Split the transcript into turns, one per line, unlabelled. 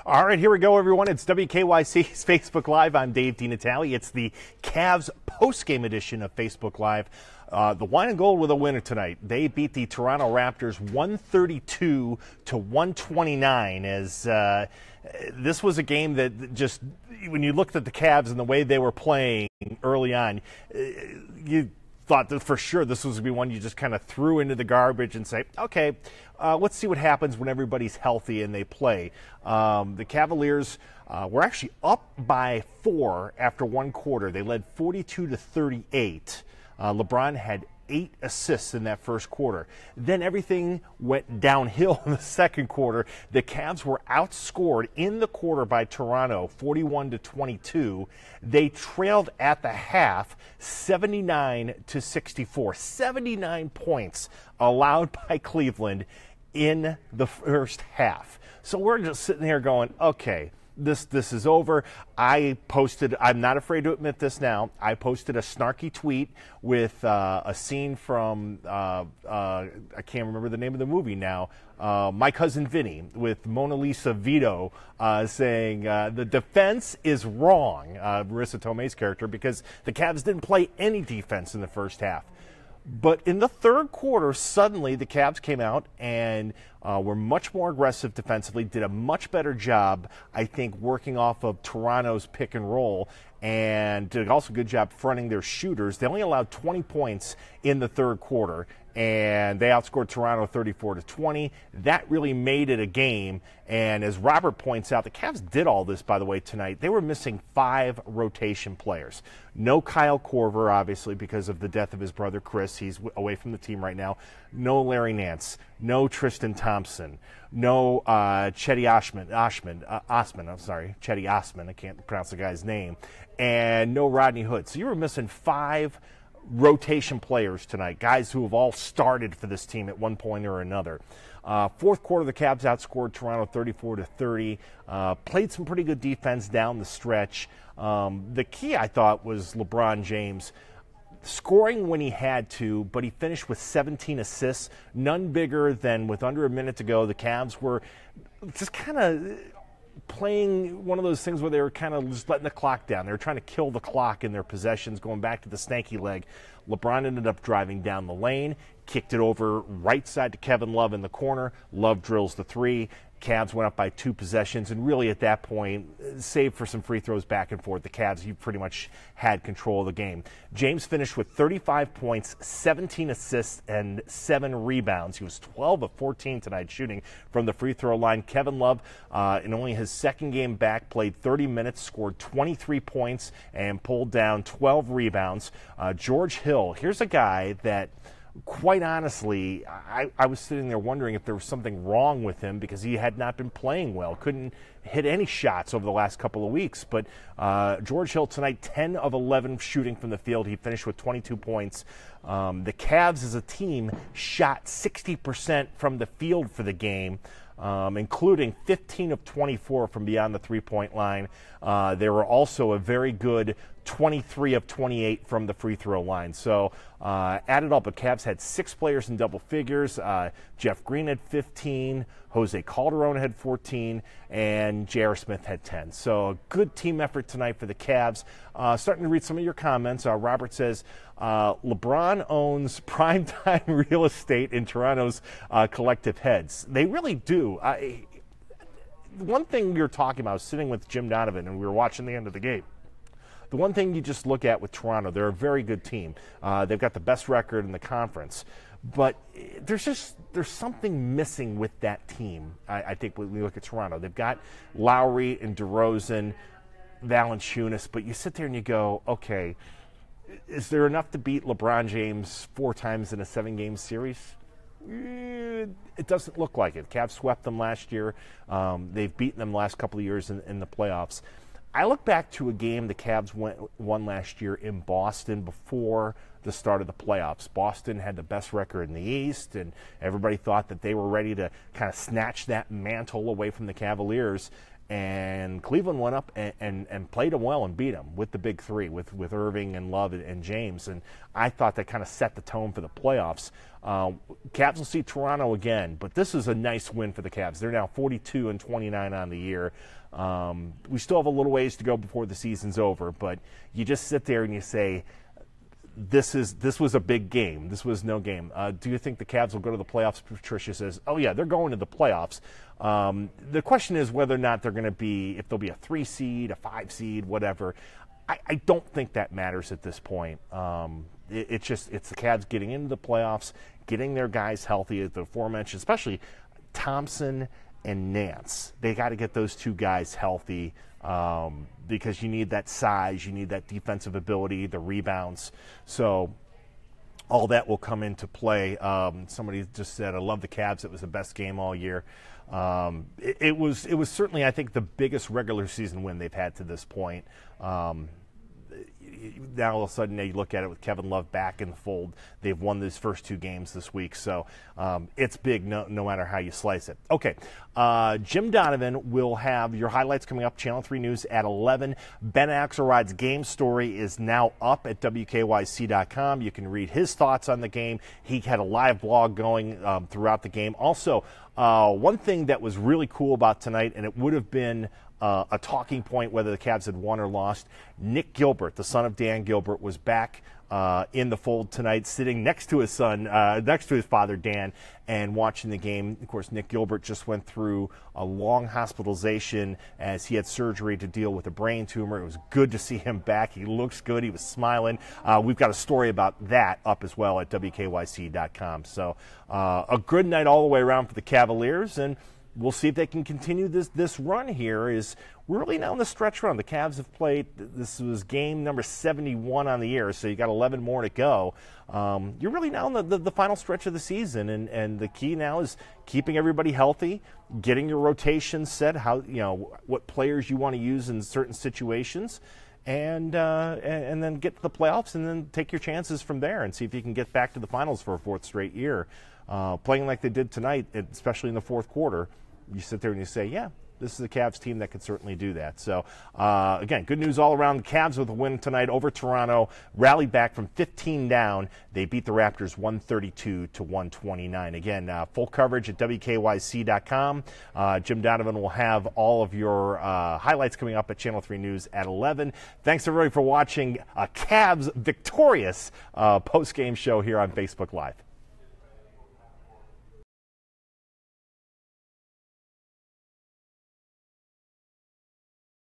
All right, here we go, everyone. It's WKYC's Facebook Live. I'm Dave DeNatale. It's the Cavs post-game edition of Facebook Live. The Wine and Gold with a winner tonight. They beat the Toronto Raptors 132 to 129. As this was a game that just, when you looked at the Cavs and the way they were playing early on, you thought that for sure this was going to be one you just kind of threw into the garbage and say, okay, let's see what happens when everybody's healthy and they play. The Cavaliers were actually up by 4 after one quarter. They led 42 to 38. LeBron had 8 assists in that first quarter. Then everything went downhill in the second quarter. The Cavs were outscored in the quarter by Toronto, 41 to 22. They trailed at the half, 79 to 64. 79 points allowed by Cleveland in the first half. So we're just sitting here going, okay, this is over. I posted, I'm not afraid to admit this now, I posted a snarky tweet with a scene from, I can't remember the name of the movie now, My Cousin Vinny, with Mona Lisa Vito saying the defense is wrong, Marissa Tomei's character, because the Cavs didn't play any defense in the first half. But in the third quarter, suddenly the Cavs came out and were much more aggressive defensively, did a much better job, I think, working off of Toronto's pick and roll, and did also a good job fronting their shooters. They only allowed 20 points in the third quarter, and they outscored Toronto 34 to 20. That really made it a game. And as Robert points out, the Cavs did all this, by the way, tonight. They were missing 5 rotation players. No Kyle Korver, obviously, because of the death of his brother Chris. He's away from the team right now. No Larry Nance. No Tristan Thompson. No Chetty Osman. I'm sorry, Chetty Osman. I can't pronounce the guy's name. And no Rodney Hood. So you were missing 5 rotation players tonight, guys who have all started for this team at one point or another. Fourth quarter, the Cavs outscored Toronto 34 to 30. Played some pretty good defense down the stretch. The key, I thought, was LeBron James scoring when he had to, but he finished with 17 assists, none bigger than with under a minute to go. The Cavs were just kind of playing one of those things where they were kind of just letting the clock down. They were trying to kill the clock in their possessions, going back to the stanky leg. LeBron ended up driving down the lane, kicked it over right side to Kevin Love in the corner. Love drills the 3. Cavs went up by 2 possessions, and really at that point, save for some free throws back and forth, the Cavs, you pretty much had control of the game. James finished with 35 points, 17 assists, and 7 rebounds. He was 12 of 14 tonight shooting from the free throw line. Kevin Love, in only his second game back, played 30 minutes, scored 23 points, and pulled down 12 rebounds. George Hill, here's a guy that, quite honestly, I was sitting there wondering if there was something wrong with him because he had not been playing well. Couldn't hit any shots over the last couple of weeks. But George Hill tonight, 10 of 11 shooting from the field. He finished with 22 points. The Cavs as a team shot 60% from the field for the game, including 15 of 24 from beyond the three-point line. They were also a very good 23 of 28 from the free throw line. So added up, the Cavs had 6 players in double figures. Jeff Green had 15, Jose Calderon had 14, and J.R. Smith had 10. So a good team effort tonight for the Cavs. Starting to read some of your comments. Robert says, LeBron owns primetime real estate in Toronto's collective heads. They really do. One thing we were talking about, sitting with Jim Donovan, and we were watching the end of the game. The one thing you just look at with Toronto, they're a very good team. They've got the best record in the conference. But there's something missing with that team, I think, when we look at Toronto. They've got Lowry and DeRozan, Valanciunas, but you sit there and you go, okay, is there enough to beat LeBron James 4 times in a 7-game series? It doesn't look like it. Cavs swept them last year. They've beaten them the last couple of years in the playoffs. I look back to a game the Cavs won last year in Boston before the start of the playoffs. Boston had the best record in the East, and everybody thought that they were ready to kind of snatch that mantle away from the Cavaliers. And Cleveland went up and played them well and beat them with the big three, with Irving and Love and James. And I thought that kind of set the tone for the playoffs. Cavs will see Toronto again, but this is a nice win for the Cavs. They're now 42-29 on the year. We still have a little ways to go before the season's over, but you just sit there and you say, this was a big game. This was no game. Do you think the Cavs will go to the playoffs? Patricia says, oh, yeah, they're going to the playoffs. The question is whether or not they're going to be, if they'll be a 3 seed, a 5 seed, whatever. I don't think that matters at this point. It's the Cavs getting into the playoffs, getting their guys healthy, as the aforementioned, especially Thompson and Nance. They got to get those two guys healthy. Because you need that size, you need that defensive ability, the rebounds. So all that will come into play. Somebody just said, I love the Cavs. It was the best game all year. It was certainly, I think, the biggest regular season win they've had to this point. Now all of a sudden you look at it with Kevin Love back in the fold. They've won these first 2 games this week, so it's big no matter how you slice it. Okay, Jim Donovan will have your highlights coming up, Channel 3 News at 11. Ben Axelrod's game story is now up at WKYC.com. You can read his thoughts on the game. He had a live blog going throughout the game. Also, one thing that was really cool about tonight, and it would have been a talking point whether the Cavs had won or lost, Nick Gilbert, the son of Dan Gilbert, was back in the fold tonight, sitting next to his son, next to his father, Dan, and watching the game. Of course, Nick Gilbert just went through a long hospitalization as he had surgery to deal with a brain tumor. It was good to see him back. He looks good. He was smiling. We've got a story about that up as well at WKYC.com. So a good night all the way around for the Cavaliers, and we'll see if they can continue this run here. We're really now in the stretch run. The Cavs have played, this was game number 71 on the year, so you got 11 more to go. You're really now in the final stretch of the season, and the key now is keeping everybody healthy, getting your rotation set, what players you want to use in certain situations, and then get to the playoffs and then take your chances from there and see if you can get back to the finals for a 4th straight year. Playing like they did tonight, especially in the 4th quarter, you sit there and you say, yeah, this is a Cavs team that could certainly do that. So, again, good news all around. The Cavs with a win tonight over Toronto, rallied back from 15 down. They beat the Raptors 132-129. Again, full coverage at WKYC.com. Jim Donovan will have all of your highlights coming up at Channel 3 News at 11. Thanks, everybody, for watching a Cavs victorious post-game show here on Facebook Live.